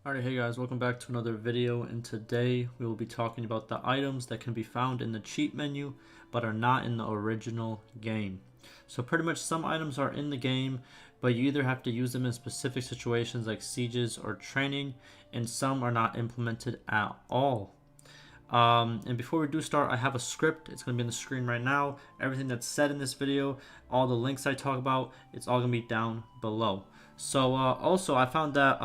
Alright, hey guys, welcome back to another video, and today we will be talking about the items that can be found in the cheat menu but are not in the original game. So pretty much some items are in the game, but you either have to use them in specific situations like sieges or training, and some are not implemented at all. And before we do start, I have a script. It's going to be on the screen right now. Everything that's said in this video, all the links I talk about, it's all going to be down below. So also I found that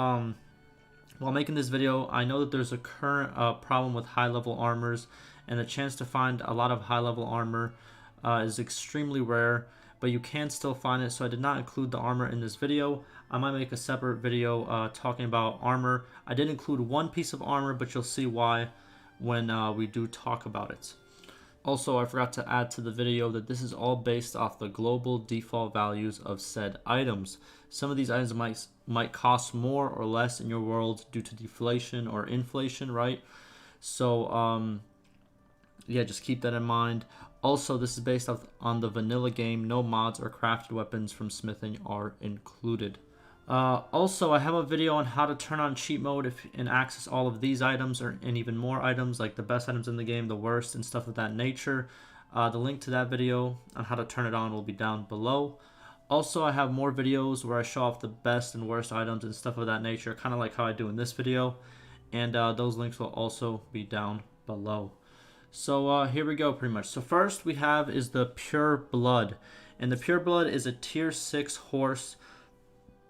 while making this video, I know that there's a current problem with high-level armors, and the chance to find a lot of high-level armor is extremely rare, but you can still find it, so I did not include the armor in this video. I might make a separate video talking about armor. I did include one piece of armor, but you'll see why when we do talk about it. Also, I forgot to add to the video that this is all based off the global default values of said items. Some of these items might cost more or less in your world due to deflation or inflation, right? So, yeah, just keep that in mind. Also, this is based off on the vanilla game. No mods or crafted weapons from smithing are included. Also, I have a video on how to turn on cheat mode and access all of these items and even more items, like the best items in the game, the worst, and stuff of that nature. The link to that video on how to turn it on will be down below. Also, I have more videos where I show off the best and worst items and stuff of that nature, kind of like how I do in this video. And those links will also be down below. So here we go pretty much. So first we have is the Pureblood. And the Pureblood is a tier 6 horse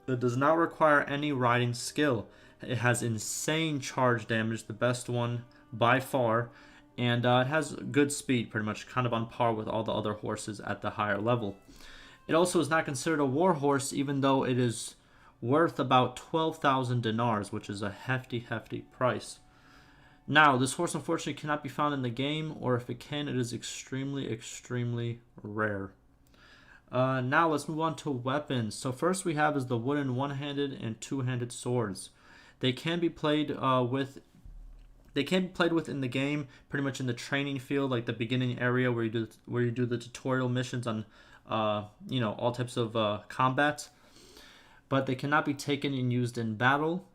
that does not require any riding skill. It has insane charge damage, the best one by far, and it has good speed, pretty much kind of on par with all the other horses at the higher level. It also is not considered a war horse, even though it is worth about 12,000 denars, which is a hefty price. Now, this horse unfortunately cannot be found in the game, or if it can, it is extremely rare. Now let's move on to weapons. So first we have is the wooden one-handed and two-handed swords. They can be played with in the game, pretty much in the training field, like the beginning area where you do the tutorial missions on all types of combat. But they cannot be taken and used in battle.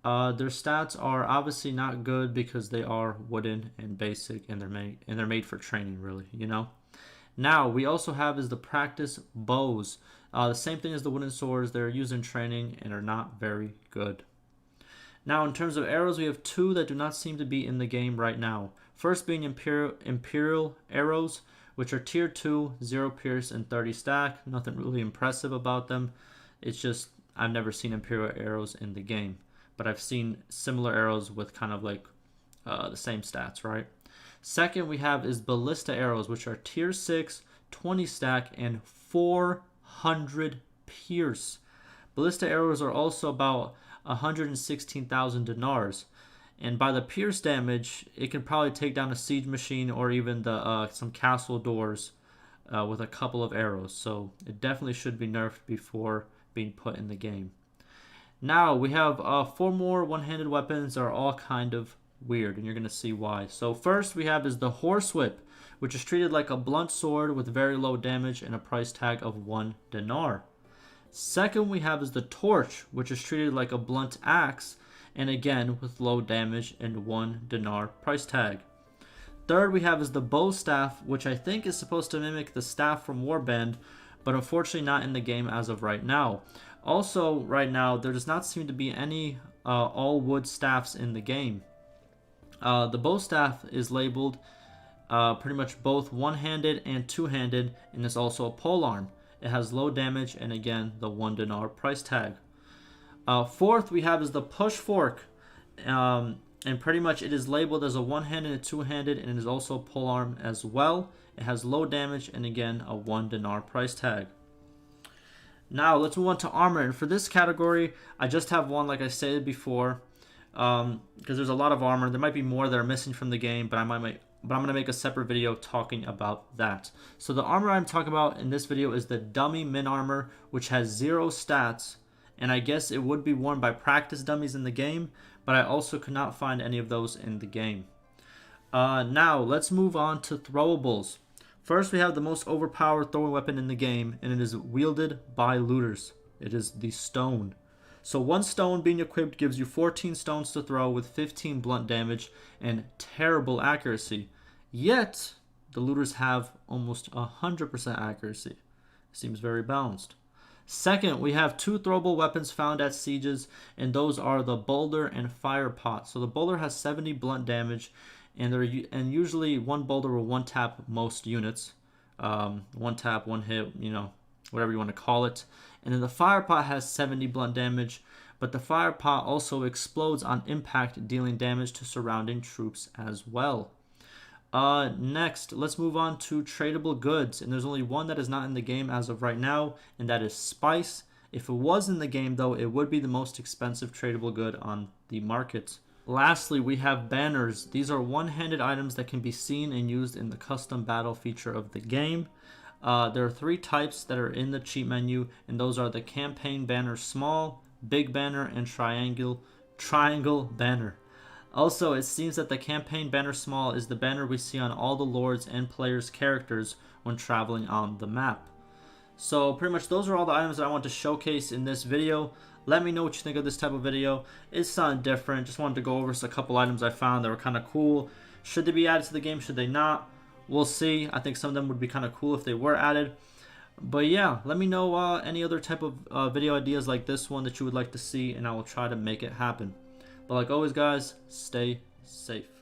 Their stats are obviously not good because they are wooden and basic, and they're made for training, really, you know. Now, we also have is the practice bows. The same thing as the wooden swords. They're used in training and are not very good. Now, in terms of arrows, we have two that do not seem to be in the game right now. First being Imperial Arrows, which are tier 2, 0 pierce, and 30 stack. Nothing really impressive about them. It's just, I've never seen Imperial Arrows in the game. But I've seen similar arrows with kind of like the same stats, right? Second we have is Ballista Arrows, which are tier 6, 20 stack, and 400 pierce. Ballista Arrows are also about 116,000 denars. And by the pierce damage, it can probably take down a siege machine or even some castle doors with a couple of arrows. So it definitely should be nerfed before being put in the game. Now we have 4 more one-handed weapons that are all kind of weird, and you're going to see why. So first we have is the horsewhip, which is treated like a blunt sword with very low damage and a price tag of 1 denar. Second we have is the torch, which is treated like a blunt axe, and again with low damage and 1 denar price tag. Third we have is the bow staff, which I think is supposed to mimic the staff from Warband, but unfortunately not in the game as of right now. Also right now there does not seem to be any all wood staffs in the game. The bow staff is labeled pretty much both one-handed and two-handed, and is also a polearm. It has low damage and again the 1 denar price tag. Fourth we have is the push fork, and pretty much it is labeled as a one-handed and two-handed, and it is also a polearm as well. It has low damage and again a 1 denar price tag. Now let's move on to armor, and for this category I just have one, like I stated before. Because there's a lot of armor. There might be more that are missing from the game, but I'm going to make a separate video talking about that. So the armor I'm talking about in this video is the dummy min armor, which has 0 stats, and I guess it would be worn by practice dummies in the game, but I also could not find any of those in the game. Now let's move on to throwables. First we have the most overpowered throwing weapon in the game, and it is wielded by looters. It is the stone. So 1 stone being equipped gives you 14 stones to throw with 15 blunt damage and terrible accuracy. Yet, the looters have almost 100% accuracy. Seems very balanced. Second, we have 2 throwable weapons found at sieges, and those are the boulder and fire pot. So the boulder has 70 blunt damage, and usually 1 boulder will 1-tap most units. 1 tap, 1 hit, whatever you want to call it. And then the fire pot has 70 blunt damage, but the fire pot also explodes on impact, dealing damage to surrounding troops as well. Next, let's move on to tradable goods, and there's only one that is not in the game as of right now, and that is spice. If it was in the game though, it would be the most expensive tradable good on the market. Lastly, we have banners. These are one-handed items that can be seen and used in the custom battle feature of the game. There are 3 types that are in the cheat menu, and those are the campaign banner small, big banner, and triangle banner. Also, it seems that the campaign banner small is the banner we see on all the lords and players' characters when traveling on the map. So pretty much those are all the items that I want to showcase in this video. Let me know what you think of this type of video. It's something different. Just wanted to go over a couple items I found that were kind of cool. Should they be added to the game? Should they not? We'll see. I think some of them would be kind of cool if they were added. But yeah, let me know any other type of video ideas like this one that you would like to see, and I will try to make it happen. But like always, guys, stay safe.